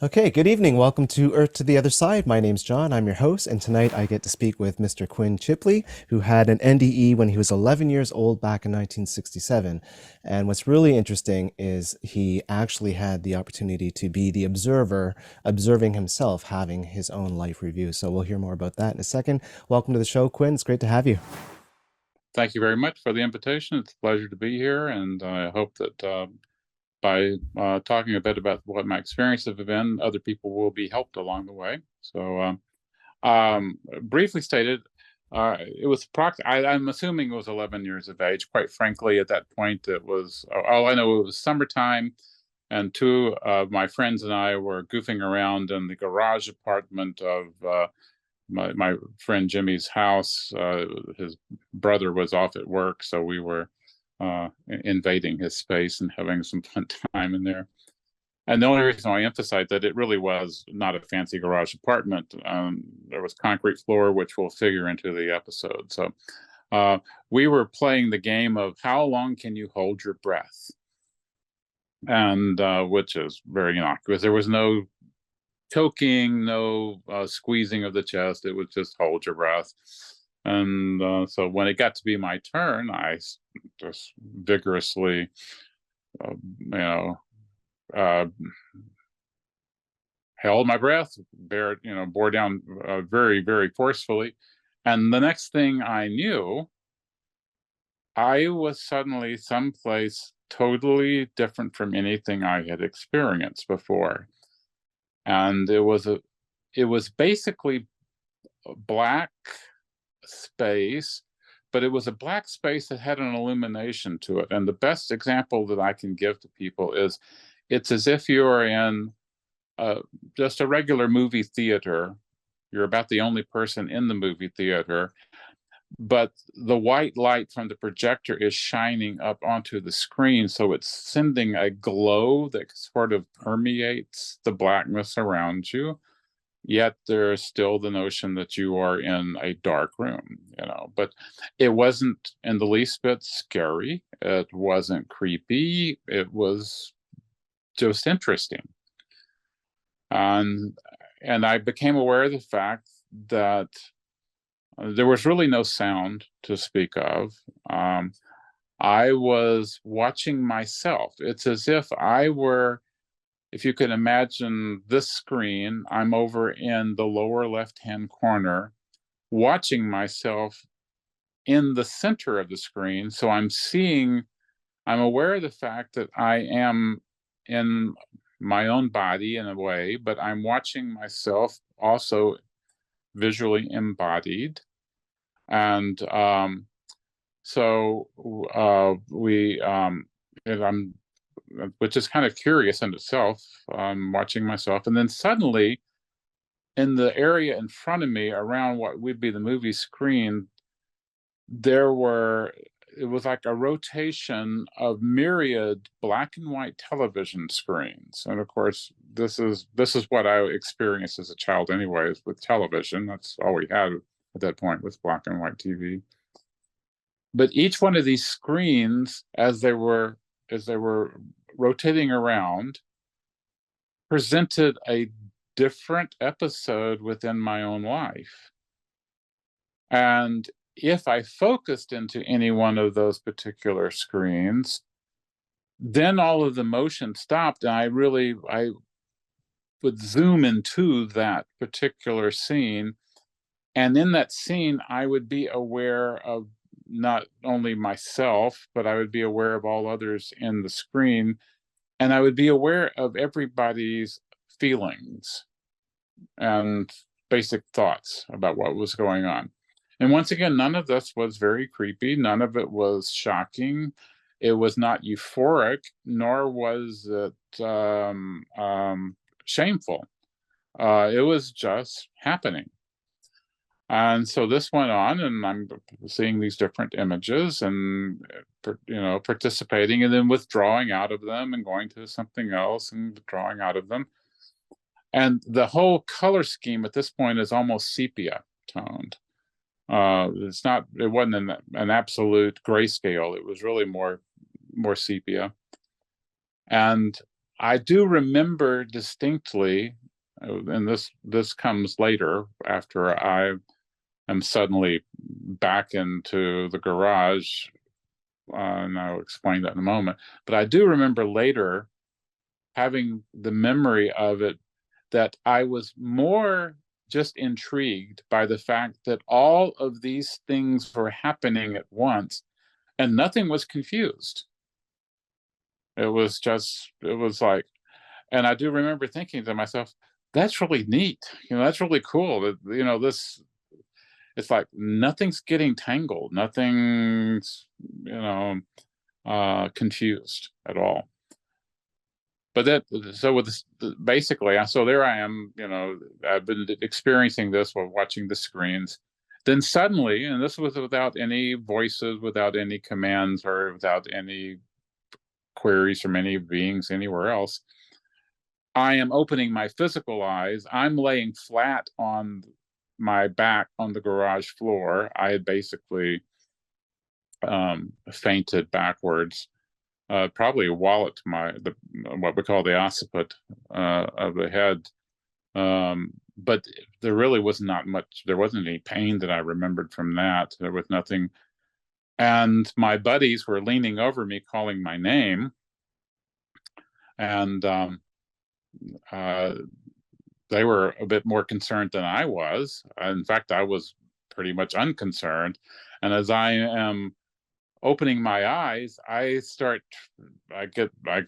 Okay, good evening. Welcome to Earth to the Other Side. My name's John. I'm your host, and tonight I get to speak with Mr. Quinn Chipley, who had an NDE when he was 11 years old back in 1967. And what's really interesting is he actually had the opportunity to be the observer, observing himself, having his own life review. So we'll hear more about that in a second. Welcome to the show, Quinn. It's great to have you. Thank you very much for the invitation. It's a pleasure to be here, and I hope that by talking a bit about what my experiences have been, other people will be helped along the way. So, briefly stated, it was I'm assuming it was 11 years of age. Quite frankly, at that point, it was all I know. It was summertime, and two of my friends and I were goofing around in the garage apartment of my friend Jimmy's house. His brother was off at work, so we were invading his space and having some fun time in there. And the only reason I emphasize that it really was not a fancy garage apartment. There was concrete floor, which will figure into the episode. So we were playing the game of how long can you hold your breath, and which is very innocuous. There was no choking, no squeezing of the chest. It was just hold your breath. And so when it got to be my turn, I just vigorously, uh, held my breath, bore down very, very forcefully. And the next thing I knew, I was suddenly someplace totally different from anything I had experienced before. And it was basically a black space, but it was a black space that had an illumination to it. And the best example that I can give to people is it's as if you're in just a regular movie theater. You're about the only person in the movie theater, but the white light from the projector is shining up onto the screen, so it's sending a glow that sort of permeates the blackness around you. Yet there's still the notion that you are in a dark room, but it wasn't in the least bit scary. It wasn't creepy. It was just interesting. And I became aware of the fact that there was really no sound to speak of. I was watching myself. It's as if if you can imagine this screen, I'm over in the lower left-hand corner, watching myself in the center of the screen. So I'm aware of the fact that I am in my own body in a way, but I'm watching myself also visually embodied. And so I'm, which is kind of curious in itself, watching myself. And then suddenly, in the area in front of me, around what would be the movie screen, it was like a rotation of myriad black and white television screens. And of course, this is what I experienced as a child anyways with television. That's all we had at that point, was black and white TV. But each one of these screens, as they were rotating around, presented a different episode within my own life. And if I focused into any one of those particular screens, then all of the motion stopped, and I would zoom into that particular scene. And in that scene, I would be aware of not only myself, but I would be aware of all others in the screen. And I would be aware of everybody's feelings and basic thoughts about what was going on. And once again, none of this was very creepy. None of it was shocking. It was not euphoric, nor was it shameful. It was just happening. And so this went on, and I'm seeing these different images and, participating, and then withdrawing out of them and going to something else and withdrawing out of them. And the whole color scheme at this point is almost sepia toned. It wasn't an absolute grayscale. It was really more sepia. And I do remember distinctly, and this comes later after I am suddenly back into the garage, and I'll explain that in a moment. But I do remember later having the memory of it, that I was more just intrigued by the fact that all of these things were happening at once and nothing was confused. It was like, and I do remember thinking to myself, that's really neat. That's really cool. That, it's like nothing's getting tangled, nothing's, confused at all. But so with this, basically, so there I am, I've been experiencing this while watching the screens. Then suddenly, and this was without any voices, without any commands, or without any queries from any beings anywhere else, I am opening my physical eyes. I'm laying flat on my back on the garage floor. I had basically fainted backwards, probably a wallet to what we call the occiput of the head. But there really was not much. There wasn't any pain that I remembered from that. There was nothing. And my buddies were leaning over me, calling my name, and they were a bit more concerned than I was. In fact, I was pretty much unconcerned. And as I am opening my eyes, I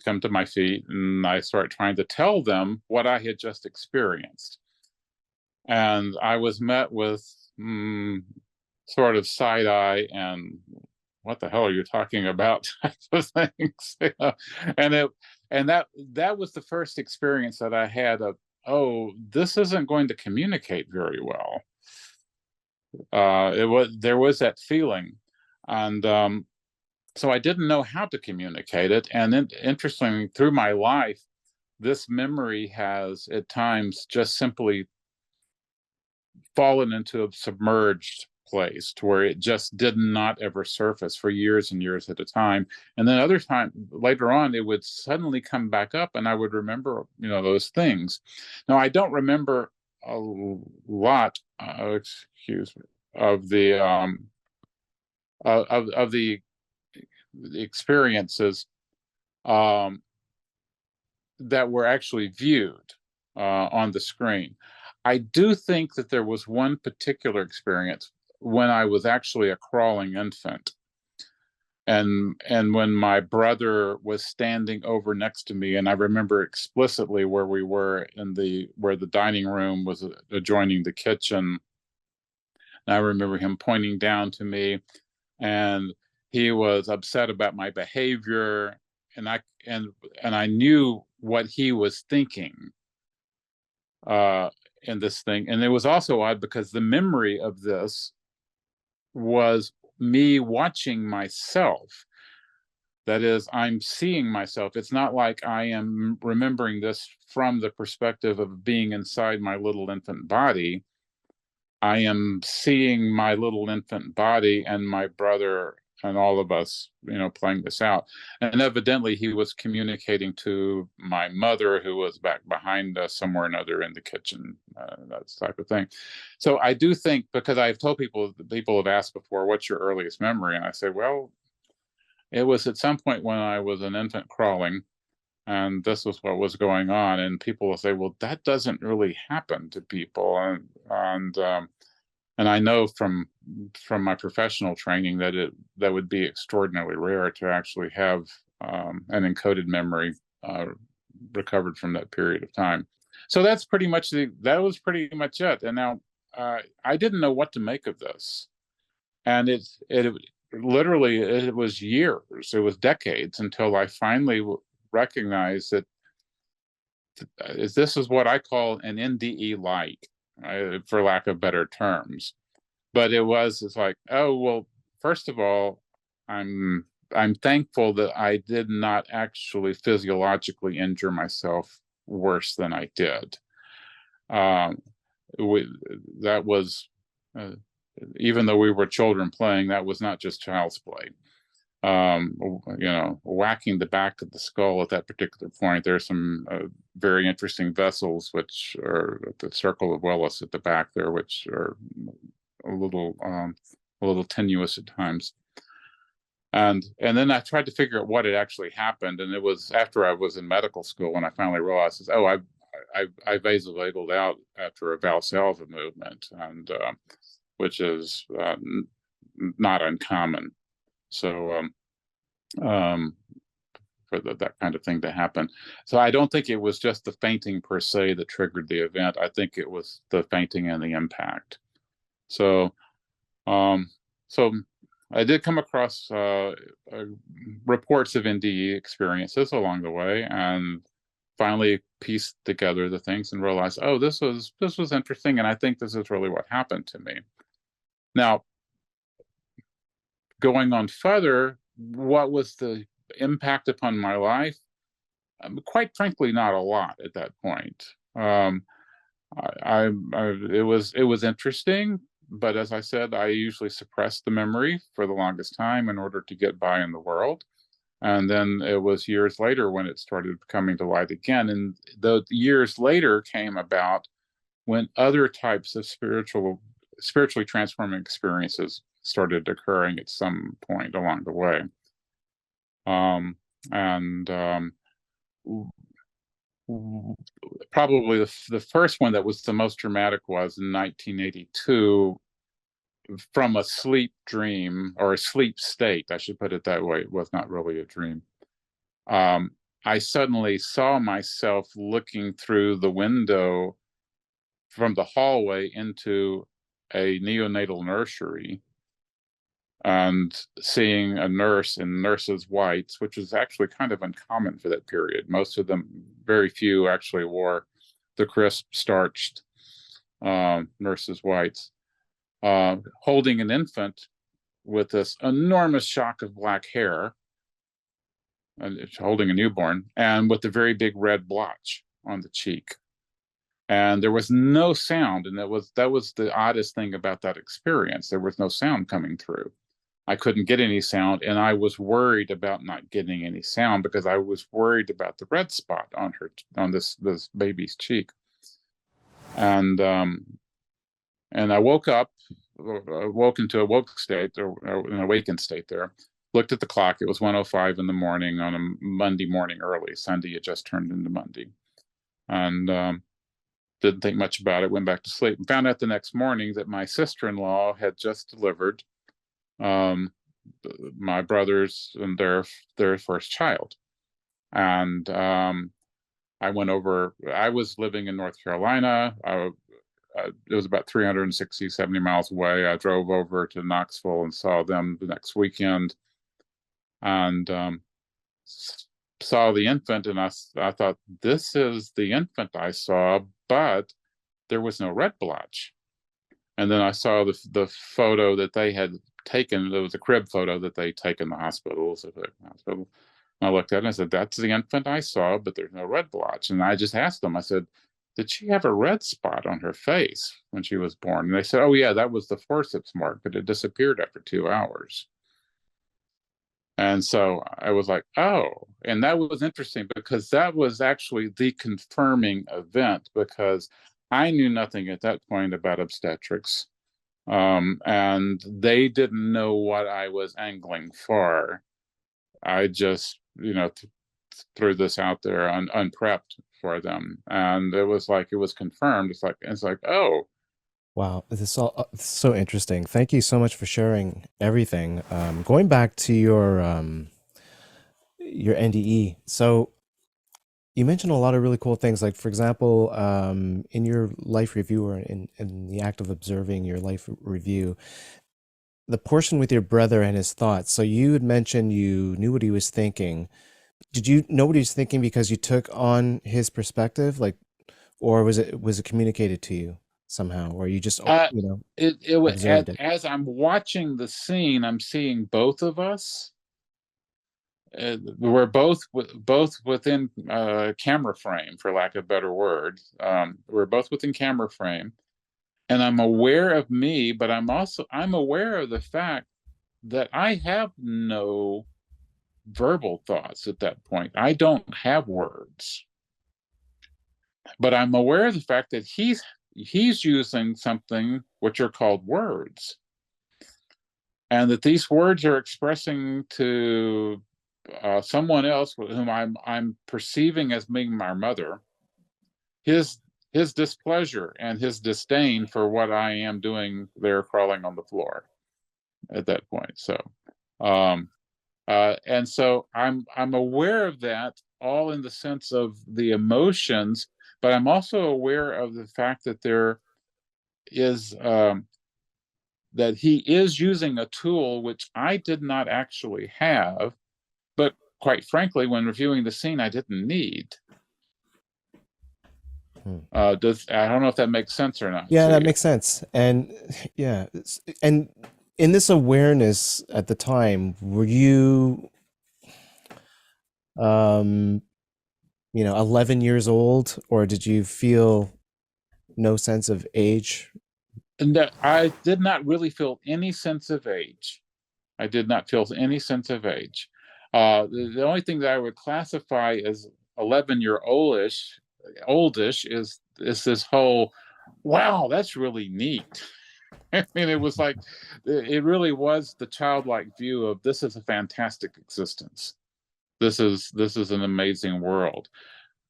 come to my feet and I start trying to tell them what I had just experienced. And I was met with sort of side eye and what the hell are you talking about type of things. And that was the first experience that I had of, oh, this isn't going to communicate very well. There was that feeling. And so I didn't know how to communicate it. And interestingly, through my life, this memory has at times just simply fallen into a submerged place to where it just did not ever surface for years and years at a time. And then other time later on, it would suddenly come back up and I would remember, those things. Now, I don't remember a lot, excuse me, of the experiences that were actually viewed on the screen. I do think that there was one particular experience when I was actually a crawling infant, and when my brother was standing over next to me, and I remember explicitly where we were where the dining room was adjoining the kitchen. And I remember him pointing down to me, and he was upset about my behavior, and I knew what he was thinking in this thing. And it was also odd because the memory of this was me watching myself. That is, I'm seeing myself. It's not like I am remembering this from the perspective of being inside my little infant body. I am seeing my little infant body and my brother and all of us, playing this out. And evidently he was communicating to my mother, who was back behind us somewhere or another in the kitchen, that type of thing. So I do think, because I've told people have asked before, what's your earliest memory? And I say, well, it was at some point when I was an infant crawling, and this was what was going on. And people will say, well, that doesn't really happen to people. And I know from my professional training that would be extraordinarily rare to actually have an encoded memory recovered from that period of time. So that was pretty much it. And now I didn't know what to make of this, and it literally, it was years, it was decades until I finally recognized that this is what I call an NDE light, for lack of better terms. But it's like, oh, well, first of all, I'm thankful that I did not actually physiologically injure myself worse than I did. That was, even though we were children playing, that was not just child's play. whacking the back of the skull at that particular point. There's some very interesting vessels, which are the circle of Willis at the back there, which are a little tenuous at times. And then I tried to figure out what had actually happened, and it was after I was in medical school when I finally realized, oh, I vasovagaled out after a Valsalva movement, and which is not uncommon. So for that kind of thing to happen. So I don't think it was just the fainting per se that triggered the event. I think it was the fainting and the impact. So so I did come across reports of NDE experiences along the way, and finally pieced together the things and realized, oh, this was interesting, and I think this is really what happened to me. Now, going on further, what was the impact upon my life? Quite frankly, not a lot at that point. It was interesting, but as I said, I usually suppressed the memory for the longest time in order to get by in the world. And then it was years later when it started coming to light again. And the years later came about when other types of spiritually transforming experiences started occurring at some point along the way. Probably the first one that was the most dramatic was in 1982, from a sleep dream, or a sleep state, I should put it that way. It was not really a dream. I suddenly saw myself looking through the window from the hallway into a neonatal nursery and seeing a nurse in nurses' whites, which was actually kind of uncommon for that period. Most of them, very few actually wore the crisp, starched nurses' whites, holding an infant with this enormous shock of black hair, and holding a newborn, and with a very big red blotch on the cheek. And there was no sound, and that was the oddest thing about that experience. There was no sound coming through. I couldn't get any sound, and I was worried about not getting any sound because I was worried about the red spot on this baby's cheek. And I woke up, woke into a woke state, or an awakened state there. Looked at the clock. It was 1:05 in the morning on a Monday morning early. Sunday had just turned into Monday. And didn't think much about it, went back to sleep, and found out the next morning that my sister-in-law had just delivered my brothers and their first child. And I went over. I was living in North Carolina. It was about 370 miles away. I drove over to Knoxville and saw them the next weekend, and saw the infant, and I thought, this is the infant I saw, but there was no red blotch. And then I saw the photo that they had taken. There was a crib photo that they'd taken in the hospital. And I looked at it and I said, that's the infant I saw, but there's no red blotch. And I just asked them, I said, did she have a red spot on her face when she was born? And they said, oh yeah, that was the forceps mark, but it disappeared after 2 hours. And so I was like, oh, and that was interesting because that was actually the confirming event, because I knew nothing at that point about obstetrics. And they didn't know what I was angling for. I just, threw this out there unprepped for them. And it was confirmed. It's like, oh. Wow, this is all so interesting. Thank you so much for sharing everything. Going back to your NDE, so you mentioned a lot of really cool things. Like, for example, in your life review, or in the act of observing your life review, the portion with your brother and his thoughts. So you had mentioned you knew what he was thinking. Did you know what he was thinking because you took on his perspective, like, or was it communicated to you somehow, or you just it was, observed it? as I'm watching the scene, I'm seeing both of us. We're both within camera frame, for lack of a better word. We're both within camera frame, and I'm aware of me, but I'm aware of the fact that I have no verbal thoughts at that point. I don't have words, but I'm aware of the fact that he's using something which are called words, and that these words are expressing to someone else whom I'm perceiving as being my mother, his displeasure and his disdain for what I am doing there crawling on the floor at that point. So and so I'm aware of that, all in the sense of the emotions, but I'm also aware of the fact that there is that he is using a tool which I did not actually have, but quite frankly, when reviewing the scene, I didn't need. I don't know if that makes sense or not Yeah, to that you. makes sense. And yeah, and in this awareness at the time, were you, um, 11 years old, or did you feel no sense of age? And that I did not really feel any sense of age. I did not feel any sense of age. The only thing that I would classify as 11-year-oldish is this whole, wow, that's really neat. I mean, it was like, it really was the childlike view of, this is a fantastic existence. This is an amazing world.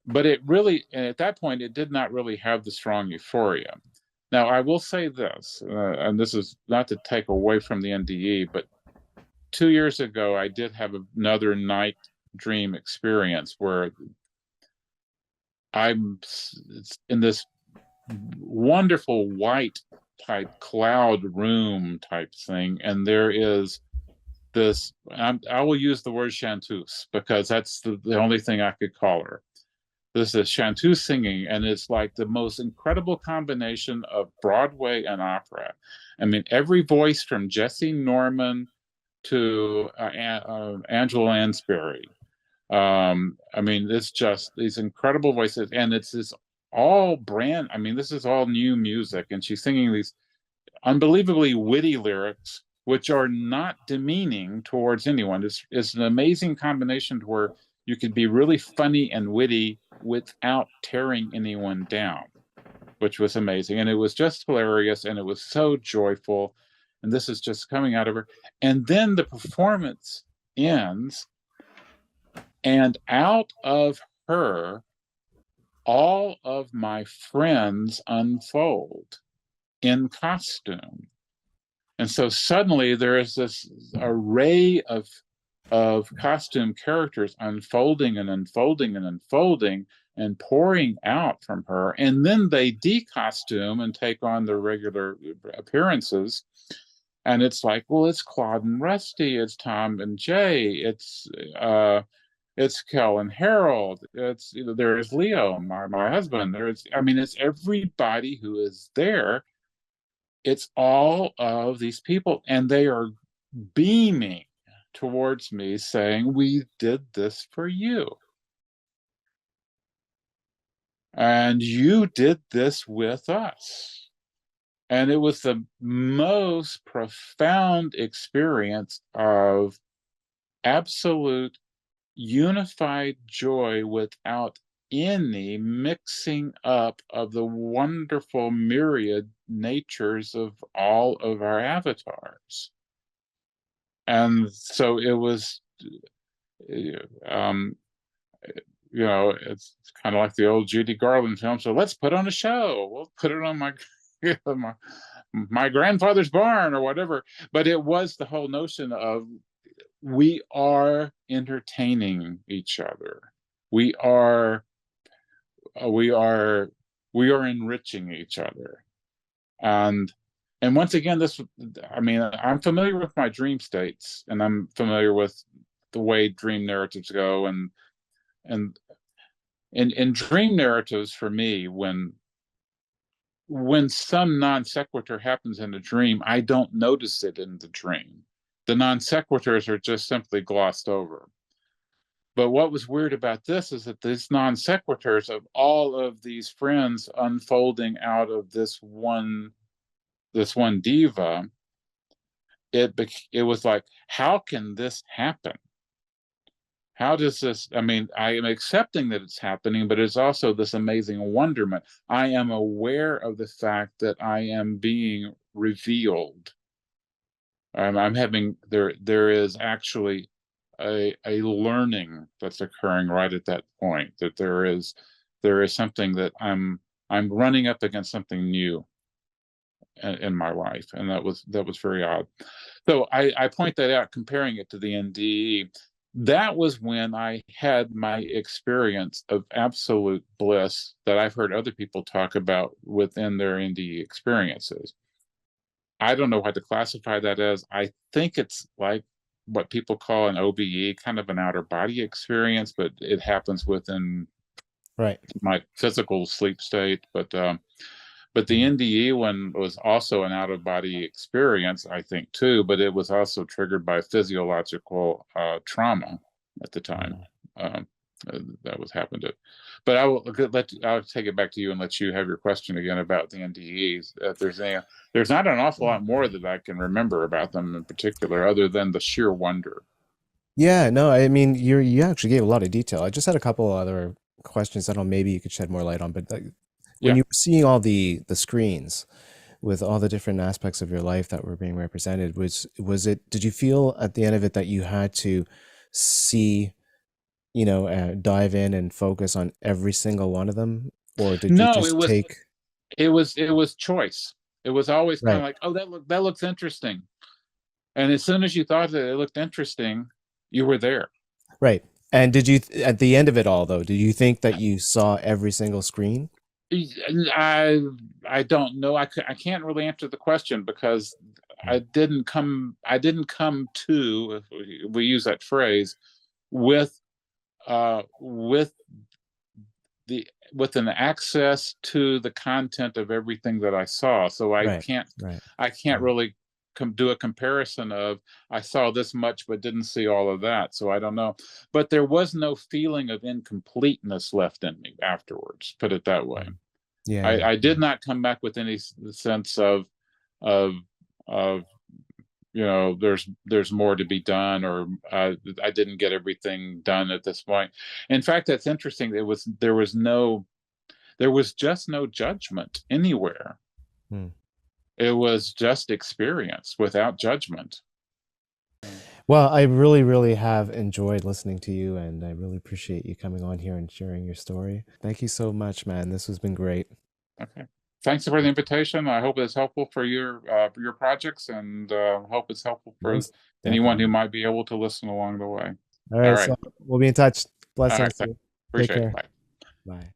But it really, at that point, it did not really have the strong euphoria. Now, I will say this, and this is not to take away from the NDE, but 2 years ago, I did have another night dream experience where I'm in this wonderful white type cloud room type thing, and there is this, I will use the word chanteuse because that's the only thing I could call her. This is chanteuse singing, and it's like the most incredible combination of Broadway and opera. I mean, every voice from Jesse Norman to Angela Lansbury. I mean, it's just these incredible voices, and it's this all brand. I mean, this is all new music, and she's singing these unbelievably witty lyrics, which are not demeaning towards anyone. It's an amazing combination to where you could be really funny and witty without tearing anyone down, which was amazing. And it was just hilarious, and it was so joyful. And this is just coming out of her. And then the performance ends, and out of her, all of my friends unfold in costume. And so suddenly there is this array of costume characters unfolding and unfolding and unfolding and pouring out from her. And then they decostume and take on their regular appearances. And it's like, well, it's Claude and Rusty, it's Tom and Jay, it's Kel and Harold, it's, there's Leo, my husband, I mean, it's everybody who is there. It's all of these people, and they are beaming towards me saying, we did this for you. And you did this with us. And it was the most profound experience of absolute unified joy without any mixing up of the wonderful myriad natures of all of our avatars. And so it was, um, it's kind of like the old Judy Garland film. So let's put on a show. We'll put it on my grandfather's barn or whatever. But it was the whole notion of, we are entertaining each other. We are enriching each other. And once again, I mean, I'm familiar with my dream states, and I'm familiar with the way dream narratives go, and in dream narratives, for me, when some non sequitur happens in a dream, I don't notice it in the dream. The non sequiturs are just simply glossed over. But what was weird about this is that these non sequiturs of all of these friends unfolding out of this one diva, it was like, how can this happen? how does this, I mean, I am accepting that it's happening, but it's also this amazing wonderment. I am aware of the fact that I am being revealed. I'm having, there is actually a learning that's occurring right at that point, that there is something that I'm running up against something new in my life, and that was very odd. So I point that out, comparing it to the NDE. That was when I had my experience of absolute bliss that I've heard other people talk about within their NDE experiences. I don't know what to classify that as. I think it's like what people call an OBE, kind of an outer body experience, but it happens within Right. my physical sleep state. But the Mhm. NDE one was also an out of body experience, I think, too, but it was also triggered by physiological trauma at the time. Mhm. Um, that was happened to. But I'll take it back to you and let you have your question again about the NDEs. There's not an awful lot more that I can remember about them in particular, other than the sheer wonder. Yeah, no, I mean, you actually gave a lot of detail. I just had a couple other questions. I don't know, maybe you could shed more light on, but like, when Yeah. you were seeing all the screens with all the different aspects of your life that were being represented, was it, did you feel at the end of it that you had to see, dive in and focus on every single one of them, or did you No, just take? it was choice. It was always kind of Right, like, oh, that looks interesting. And as soon as you thought that it looked interesting, you were there. right. And did you, at the end of it all, though, did you think that you saw every single screen? I I don't know. I can't really answer the question because I didn't come to, if we use that phrase, with with the with an access to the content of everything that I saw. So Right, right. I can't Mm. really do a comparison of I saw this much but didn't see all of that. So I don't know. But there was no feeling of incompleteness left in me afterwards, put it that way. Mm. Yeah, yeah. I did not come back with any sense of of there's more to be done, or I didn't get everything done at this point. In fact, that's interesting. There was just no judgment anywhere. Mm. It was just experience without judgment. Well, I really, really have enjoyed listening to you, and I really appreciate you coming on here and sharing your story. Thank you so much, man. This has been great. Okay. Thanks for the invitation. I hope it's helpful for your projects, and hope it's helpful for Most anyone who definitely. might be able to listen along the way. All All right, right. so we'll be in touch. All right. Blessings to you. Take Appreciate it. care. Bye. Bye.